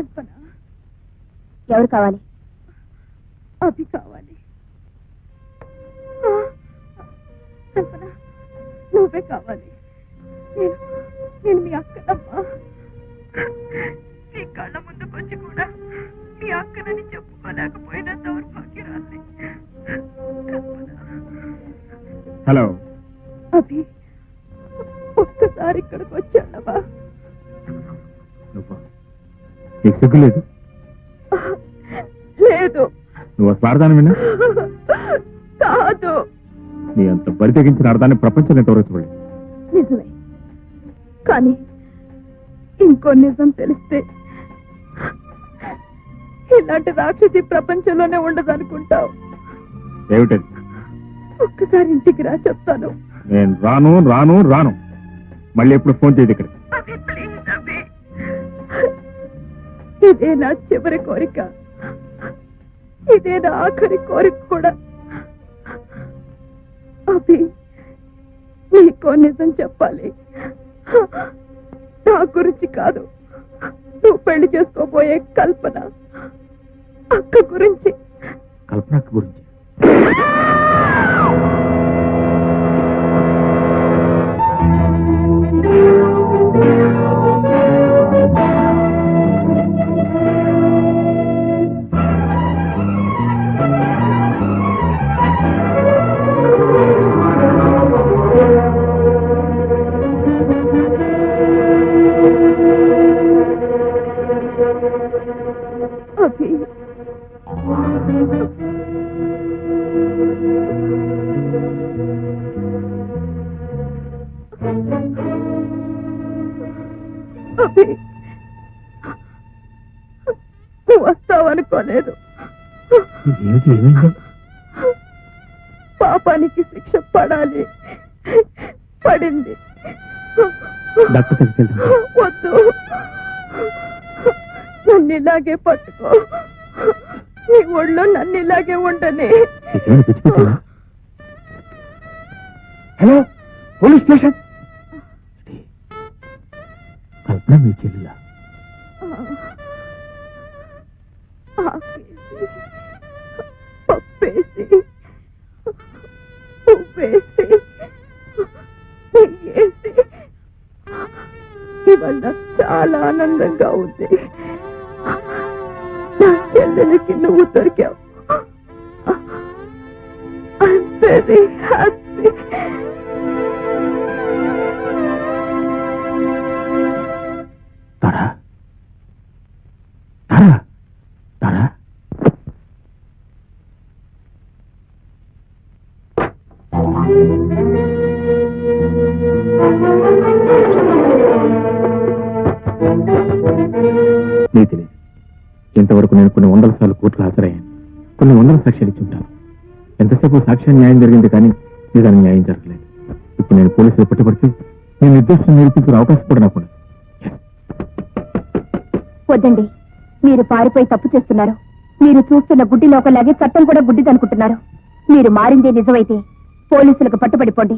కల్పన, ఎవరు కావాలి? అభి కావాలి. కల్పన, నువ్వే కావాలి. నేను మీ అక్కనమ్మా. నీ కళ్ళ ముందుకొచ్చి కూడా మీ అక్కనని చెప్పుకోలేకపోయినా దౌర్భాగ్యరాలి. హలో అభి, ఒక్కసారి ఇక్కడికి వచ్చాడవా? నువ్వు నీకు సిగ్గు లేదు? లేదు. నువ్వు స్వార్థాన్ని విన్నా కాదు. నీ అంత బరి తెగించిన అర్థాన్ని ప్రపంచం ఎంతవరకు చూడలేదు. నిజమే, కానీ ఇంకో నిజం తెలిస్తే ఇలాంటి రాక్షసి ప్రపంచంలోనే ఉండదనుకుంటావు. ఏమిటది? ఒక్కసారి ఇంటికి రా, చెప్తాను. నేను రాను రాను రాను. మళ్ళీ ఎప్పుడు ఫోన్ చేయదు ఇక్కడ. ఇదే నా చివరి కోరిక, ఇదే నా ఆఖరి కోరిక కూడా. అభి, నీకో నిజం చెప్పాలి. నా గురించి కాదు, నువ్వు పెళ్లి చేసుకోబోయే కల్పన అక్క గురించి. కల్పన అక్క గురించి? అభి, అభి, నువ్వు వస్తావనుకోలేదు. పాపానికి శిక్ష పడాలి, పడింది. వద్దు, నన్ను ఇలాగే పట్టుకో. నీ ఒళ్ళో నన్ను ఇలాగే ఉండని. Hello, police station. కల్పన మీ చెల్లిలా? పప్పేసి ఉప్పేసి నెయ్యేసి ఇవాళ చాలా ఆనందంగా ఉంది. నా చెల్లెలకి నువ్వు దొరికావు. I'm very happy. Tara, Tara, Tara. నీకు తెలియదు, ఇంతవరకు నేను కొన్ని వందల సార్లు కోర్టులో హాజరయ్యాను. కొన్ని వందల సాక్ష్యాలు ఇచ్చుంటాను. ఎంతసేపు సాక్ష్యం న్యాయం జరిగింది కానీ నిజానికి న్యాయం జరగలేదు. ఇప్పుడు నేను పోలీసులు పట్టుబడితే నేను నిర్దోషం నిరూపించుకునే అవకాశం కూడా నాకు. వద్దండి, మీరు పారిపోయి తప్పు చేస్తున్నారు. మీరు చూస్తున్న గుడ్డి లోకలాగే చట్టం కూడా గుడ్డిదనుకుంటున్నారు. మీరు మారిందే నిజమైతే పోలీసులకు పట్టుబడిపోండి.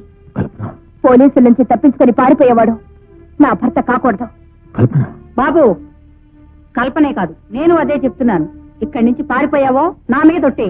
పోలీసుల నుంచి తప్పించుకొని పారిపోయేవాడు నా భర్త కాకూడదు. బాబు, కల్పనే కాదు, నేను అదే చెప్తున్నాను. ఇక్కడి నుంచి పారిపోయావో నా మీద ఒట్టే.